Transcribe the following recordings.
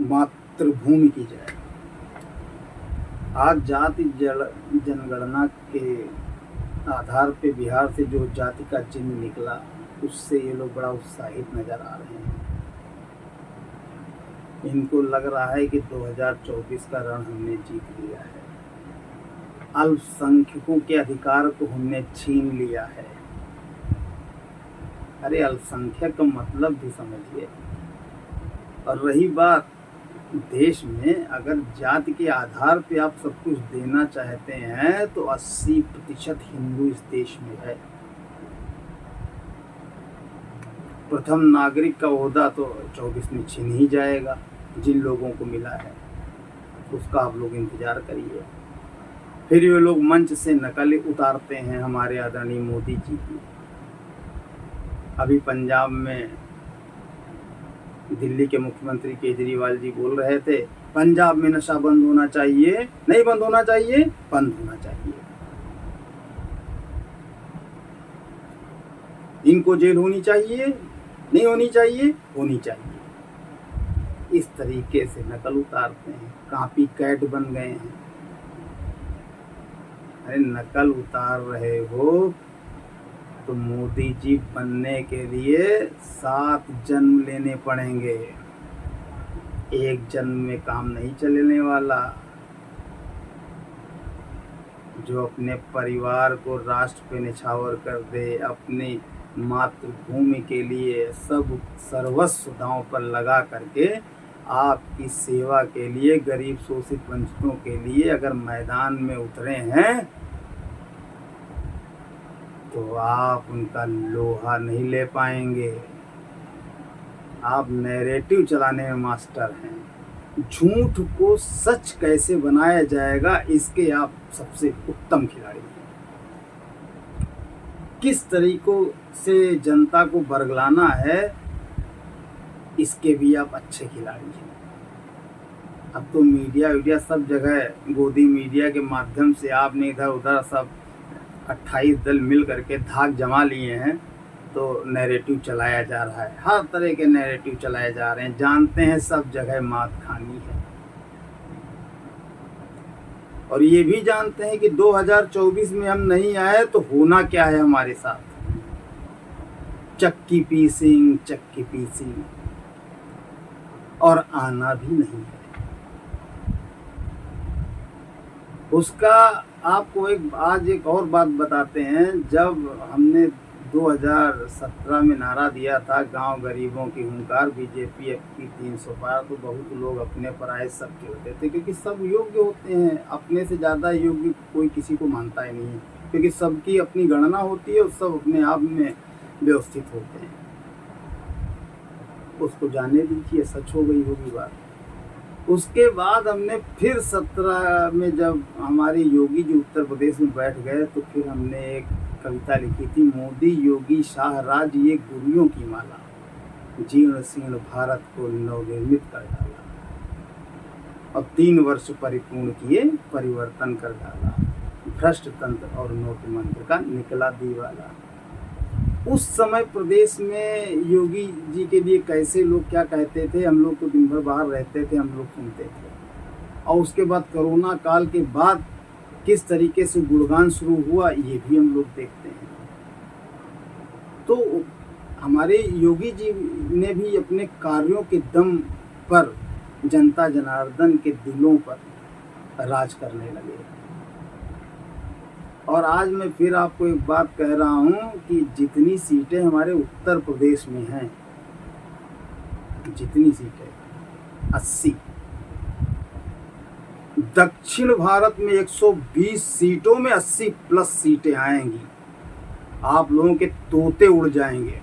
मातृभूमि की जय। आज जाति जनगणना के आधार पे बिहार से जो जाति का चिन्ह निकला, उससे ये लोग बड़ा उत्साहित नजर आ रहे हैं। इनको लग रहा है कि 2024 का रण हमने जीत लिया है, अल्पसंख्यकों के अधिकार को हमने छीन लिया है। अरे अल्पसंख्यक का मतलब भी समझिए। और रही बात देश में, अगर जाति के आधार पे आप सब कुछ देना चाहते हैं तो 80% हिंदू इस देश में है। प्रथम नागरिक का ओहदा तो 24 में छीन ही जाएगा जिन लोगों को मिला है, उसका आप लोग इंतजार करिए। फिर ये लोग मंच से नकल उतारते हैं हमारे आदरणीय मोदी जी की। अभी पंजाब में दिल्ली के मुख्यमंत्री केजरीवाल जी बोल रहे थे, पंजाब में नशा बंद होना चाहिए, नहीं बंद होना चाहिए, बंद होना चाहिए। इनको जेल होनी चाहिए, नहीं होनी चाहिए, होनी चाहिए। इस तरीके से नकल उतारते हैं, कॉपी कैट बन गए हैं। अरे नकल उतार रहे हो तो मोदी जी बनने के लिए 7 जन्म लेने पड़ेंगे। एक जन्म में काम नहीं चलने वाला। जो अपने परिवार को राष्ट्र पे निछावर कर दे, अपनी मातृभूमि के लिए सब सर्वस्व दांव पर लगा करके आपकी सेवा के लिए, गरीब शोषित वंचितों के लिए अगर मैदान में उतरे हैं तो आप उनका लोहा नहीं ले पाएंगे। आप नैरेटिव चलाने में मास्टर हैं। झूठ को सच कैसे बनाया जाएगा, इसके आप सबसे उत्तम खिलाड़ी हैं। किस तरीकों से जनता को बरगलाना है, इसके भी आप अच्छे खिलाड़ी हैं। अब तो मीडिया सब जगह, गोदी मीडिया के माध्यम से आपने इधर उधर सब 28 दल मिल करके धाक जमा लिए हैं, तो नैरेटिव चलाया जा रहा है। हर तरह के नैरेटिव चलाए जा रहे हैं। जानते हैं सब जगह मात खानी है। और ये भी जानते हैं कि 2024 में हम नहीं आए तो होना क्या है हमारे साथ, चक्की पीसिंग, और आना भी नहीं है। उसका आपको आज एक और बात बताते हैं। जब हमने 2017 में नारा दिया था, गांव गरीबों की हुंकार, बीजेपी अब की 300 पार, तो बहुत लोग अपने पराये सब खेलते थे, क्योंकि सब योग्य होते हैं। अपने से ज़्यादा योग्य कोई किसी को मानता ही नहीं है, क्योंकि सबकी अपनी गणना होती है और सब अपने आप में व्यवस्थित होते हैं। उसको जाने दीजिए, सच हो गई होगी बात। उसके बाद हमने फिर 17 में जब हमारे योगी जी उत्तर प्रदेश में बैठ गए, तो फिर हमने एक कविता लिखी थी, मोदी योगी शाह राज ये गुरियों की माला, जीर्ण शीर्ण भारत को नवनिर्मित कर डाला। अब 3 वर्ष परिपूर्ण किए, परिवर्तन कर डाला, भ्रष्ट तंत्र और नोट मंत्र का निकला दीवाला। उस समय प्रदेश में योगी जी के लिए कैसे लोग क्या कहते थे, हम लोग तो दिन भर बाहर रहते थे, हम लोग सुनते थे। और उसके बाद कोरोना काल के बाद किस तरीके से गुणगान शुरू हुआ, ये भी हम लोग देखते हैं। तो हमारे योगी जी ने भी अपने कार्यों के दम पर जनता जनार्दन के दिलों पर राज करने लगे। और आज मैं फिर आपको एक बात कह रहा हूँ कि जितनी सीटें हमारे उत्तर प्रदेश में हैं, जितनी सीटें 80, दक्षिण भारत में 120 सीटों में 80 प्लस सीटें आएंगी। आप लोगों के तोते उड़ जाएंगे।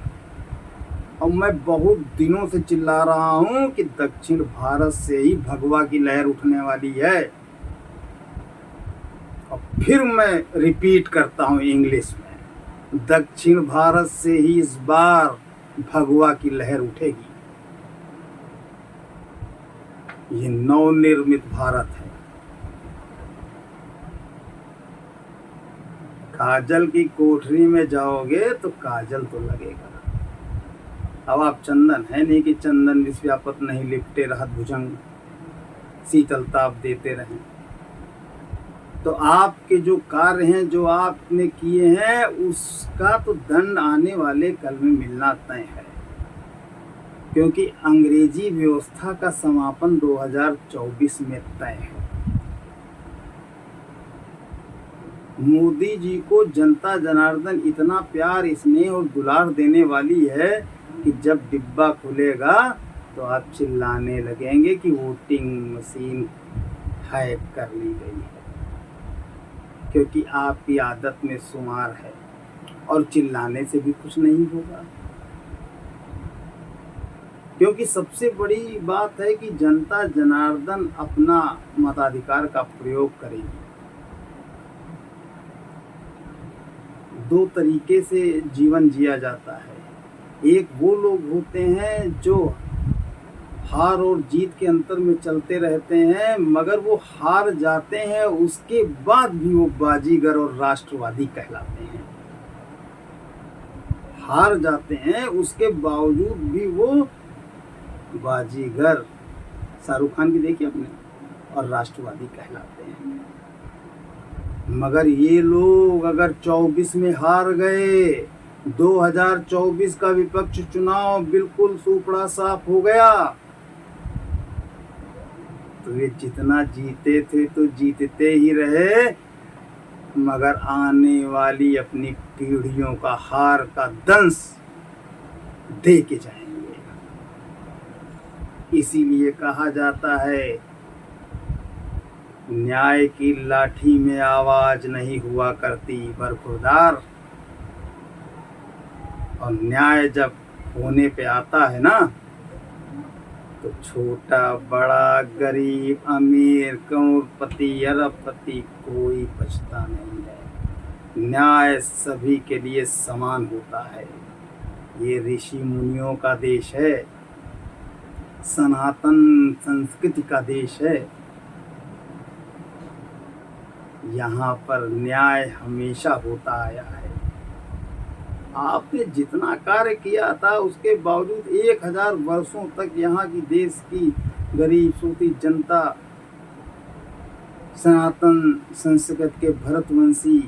और मैं बहुत दिनों से चिल्ला रहा हूँ कि दक्षिण भारत से ही भगवा की लहर उठने वाली है। और फिर मैं रिपीट करता हूँ इंग्लिश में, दक्षिण भारत से ही इस बार भगवा की लहर उठेगी। ये नवनिर्मित भारत है। काजल की कोठरी में जाओगे तो काजल तो लगेगा, अब आप चंदन है नहीं कि चंदन विश्व्यापत नहीं लिपटे रहत भुजंग, शीतल ताप देते रहें। तो आपके जो कार्य हैं, जो आपने किए हैं, उसका तो दंड आने वाले कल में मिलना तय है, क्योंकि अंग्रेजी व्यवस्था का समापन 2024 में तय है। मोदी जी को जनता जनार्दन इतना प्यार, स्नेह और दुलार देने वाली है कि जब डिब्बा खुलेगा तो आप चिल्लाने लगेंगे कि वोटिंग मशीन हैक कर ली गई है, क्योंकि आपकी आदत में शुमार है। और चिल्लाने से भी कुछ नहीं होगा, क्योंकि सबसे बड़ी बात है कि जनता जनार्दन अपना मताधिकार का प्रयोग करेगी। दो तरीके से जीवन जिया जाता है। एक वो लोग होते हैं जो हार और जीत के अंतर में चलते रहते हैं, मगर वो हार जाते हैं उसके बाद भी वो बाजीगर और राष्ट्रवादी कहलाते हैं। हार जाते हैं उसके बावजूद भी वो बाजीगर, शाहरुख खान की देखिए आपने, और राष्ट्रवादी कहलाते हैं। मगर ये लोग अगर 24 में हार गए, 2024 का विपक्ष चुनाव बिल्कुल सुपड़ा साफ हो गया, तो वे जितना जीते थे तो जीतते ही रहे, मगर आने वाली अपनी पीढ़ियों का हार का दंश दे के जाएंगे। इसीलिए कहा जाता है, न्याय की लाठी में आवाज नहीं हुआ करती बरखुरदार, और न्याय जब होने पे आता है ना, तो छोटा बड़ा, गरीब अमीर, करोड़पति अरबपति कोई बचता नहीं है। न्याय सभी के लिए समान होता है। ये ऋषि मुनियों का देश है, सनातन संस्कृति का देश है। यहाँ पर न्याय हमेशा होता आया है। आपने जितना कार्य किया था उसके बावजूद 1000 वर्षों तक यहाँ की देश की गरीब सूती जनता सनातन संस्कृति के भरतवंशी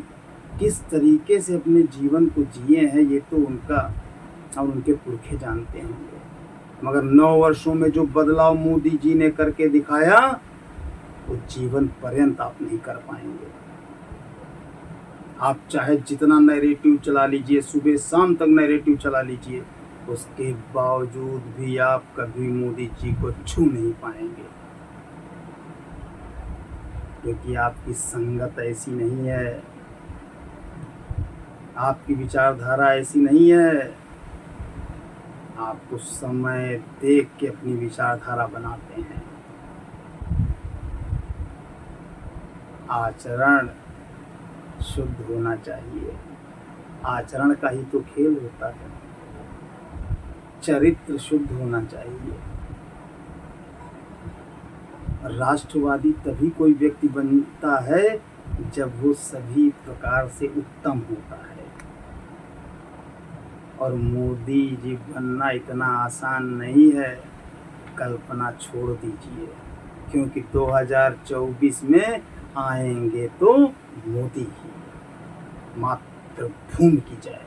किस तरीके से अपने जीवन को जिए हैं, ये तो उनका और उनके पुरखे जानते होंगे। मगर 9 वर्षों में जो बदलाव मोदी जी ने करके दिखाया, वो जीवन पर्यंत आप नहीं कर पाएंगे। आप चाहे जितना नैरेटिव चला लीजिए, सुबह शाम तक नैरेटिव चला लीजिए, उसके बावजूद भी आप कभी मोदी जी को छू नहीं पाएंगे, क्योंकि आपकी संगत ऐसी नहीं है, आपकी विचारधारा ऐसी नहीं है। आपको समय देख के अपनी विचारधारा बनाते हैं। आचरण शुद्ध होना चाहिए, आचरण का ही तो खेल होता है। चरित्र शुद्ध होना चाहिए। राष्ट्रवादी तभी कोई व्यक्ति बनता है जब वो सभी प्रकार से उत्तम होता है। और मोदी जी बनना इतना आसान नहीं है, कल्पना छोड़ दीजिए, क्योंकि 2024 में आएंगे तो मोदी ही। मातृभूमि की जय।